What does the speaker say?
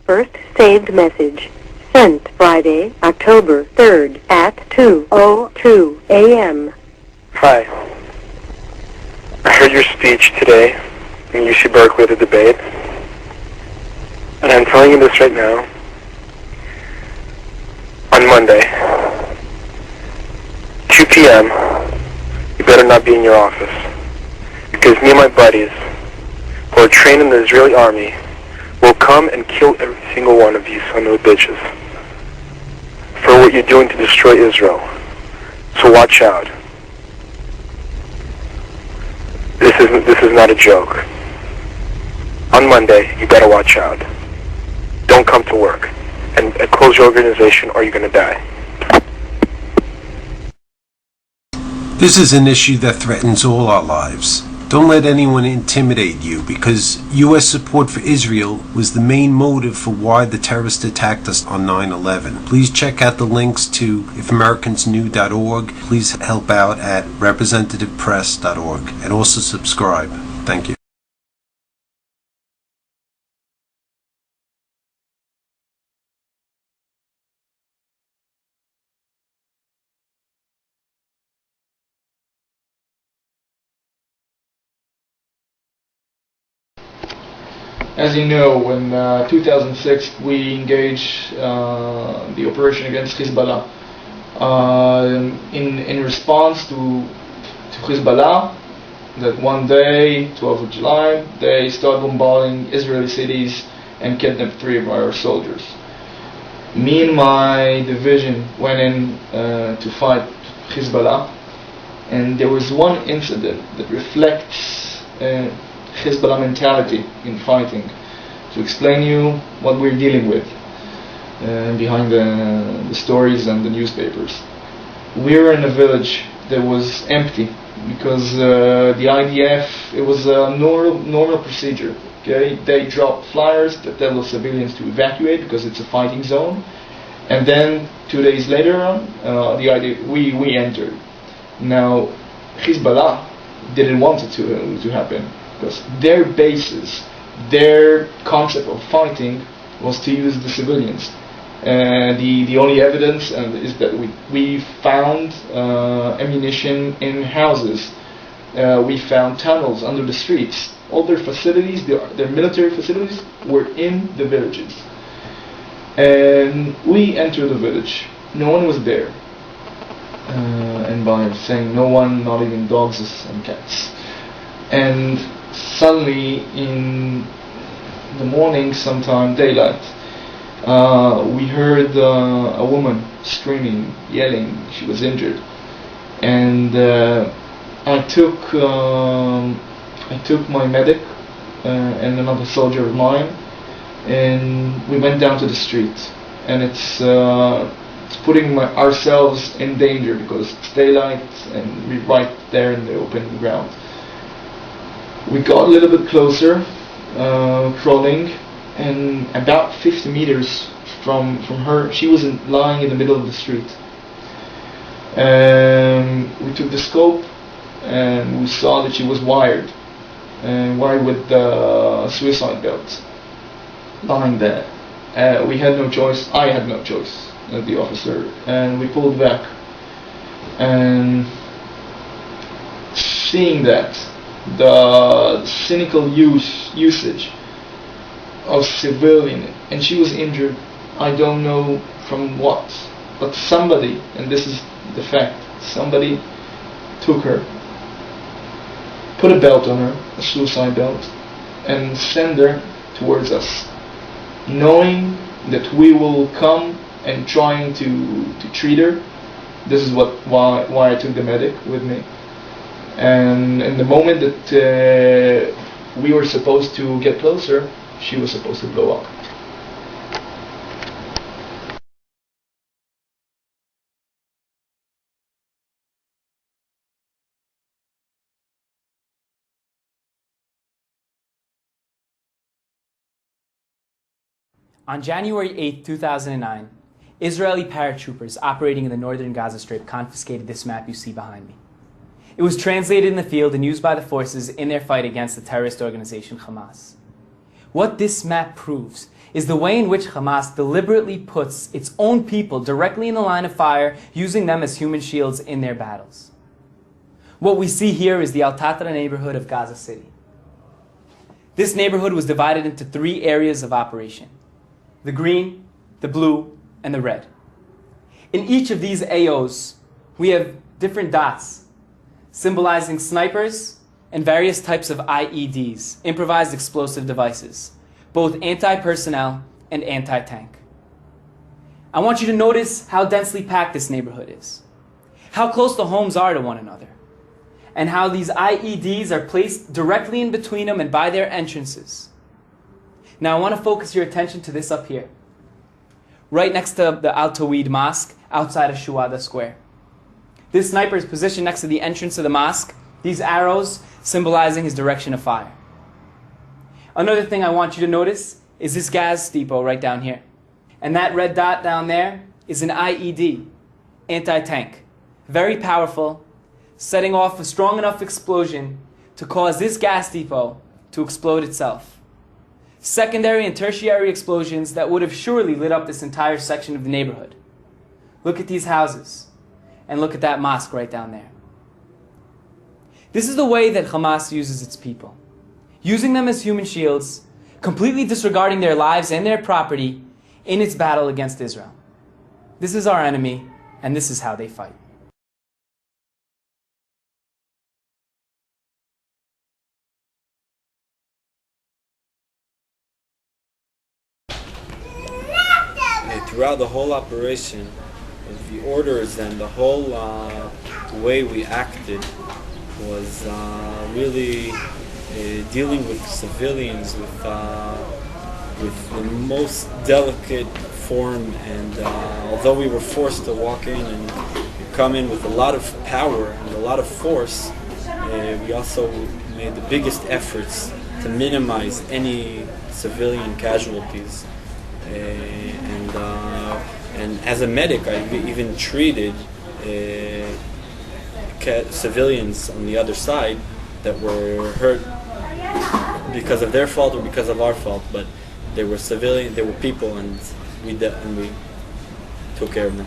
First saved message. Sent Friday, October 3rd at 2:02 a.m. Hi. I heard your speech today in UC Berkeley at the debate. And I'm telling you this right now. On Monday, 2 p.m., you better not be in your office. Because me and my buddies, who are trained in the Israeli army, will come and kill every single one of you son of bitches for what you're doing to destroy Israel. So watch out. This is not a joke. On Monday, you better watch out. Don't come to work. And close your organization or you're going to die. This is an issue that threatens all our lives. Don't let anyone intimidate you, because U.S. support for Israel was the main motive for why the terrorists attacked us on 9/11. Please check out the links to ifamericans.org. Please help out at representativepress.org and also subscribe. Thank you. As you know, in 2006 we engaged the operation against Hezbollah. In response to Hezbollah, that one day, 12th of July, they started bombarding Israeli cities and kidnapped 3 of our soldiers. Me and my division went in to fight Hezbollah, and there was one incident that reflects Hezbollah mentality in fighting, to explain you what we're dealing with behind the stories and the newspapers. We're in a village that was empty because the IDF, it was a normal procedure. Okay, they dropped flyers that tell the civilians to evacuate because it's a fighting zone, and then 2 days later the IDF, we entered. Now Hezbollah didn't want it to happen, because their basis, their concept of fighting was to use the civilians. The only evidence is that we found ammunition in houses. We found tunnels under the streets. All their facilities, their military facilities, were in the villages. And we entered the village. No one was there. And by saying no one, not even dogs and cats. And suddenly in the morning, sometime daylight, we heard a woman screaming, yelling. She was injured, and I took my medic and another soldier of mine, and we went down to the street. And it's putting ourselves in danger because it's daylight and we're right there in the open ground. We got a little bit closer, crawling, and about 50 meters from her, she was lying in the middle of the street. We took the scope and we saw that she was wired with the suicide belt, lying there. We had no choice, I had no choice as the officer, and we pulled back. And seeing that, the cynical usage of civilian, and she was injured, I don't know from what, but somebody, and this is the fact, somebody took her, put a belt on her, a suicide belt, and sent her towards us, knowing that we will come and trying to treat her. This is why I took the medic with me. And in the moment that we were supposed to get closer, she was supposed to blow up. On January 8, 2009, Israeli paratroopers operating in the northern Gaza Strip confiscated this map you see behind me. It was translated in the field and used by the forces in their fight against the terrorist organization Hamas. What this map proves is the way in which Hamas deliberately puts its own people directly in the line of fire, using them as human shields in their battles. What we see here is the Al-Tatra neighborhood of Gaza City. This neighborhood was divided into 3 areas of operation: the green, the blue, and the red. In each of these AOs, we have different dots symbolizing snipers and various types of IEDs, improvised explosive devices, both anti-personnel and anti-tank. I want you to notice how densely packed this neighborhood is, how close the homes are to one another, and how these IEDs are placed directly in between them and by their entrances. Now I want to focus your attention to this up here, right next to the Al-Tawhid Mosque outside of Shuhada Square. This sniper is positioned next to the entrance of the mosque, these arrows symbolizing his direction of fire. Another thing I want you to notice is this gas depot right down here. And that red dot down there is an IED, anti-tank. Very powerful, setting off a strong enough explosion to cause this gas depot to explode itself. Secondary and tertiary explosions that would have surely lit up this entire section of the neighborhood. Look at these houses, and look at that mosque right down there. This is the way that Hamas uses its people, using them as human shields, completely disregarding their lives and their property in its battle against Israel. This is our enemy, and this is how they fight. Throughout the whole operation, the orders and the whole way we acted was really dealing with civilians with the most delicate form, and although we were forced to walk in and come in with a lot of power and a lot of force, we also made the biggest efforts to minimize any civilian casualties. And as a medic, I even treated civilians on the other side that were hurt because of their fault or because of our fault, but they were civilian, they were people, and we took care of them.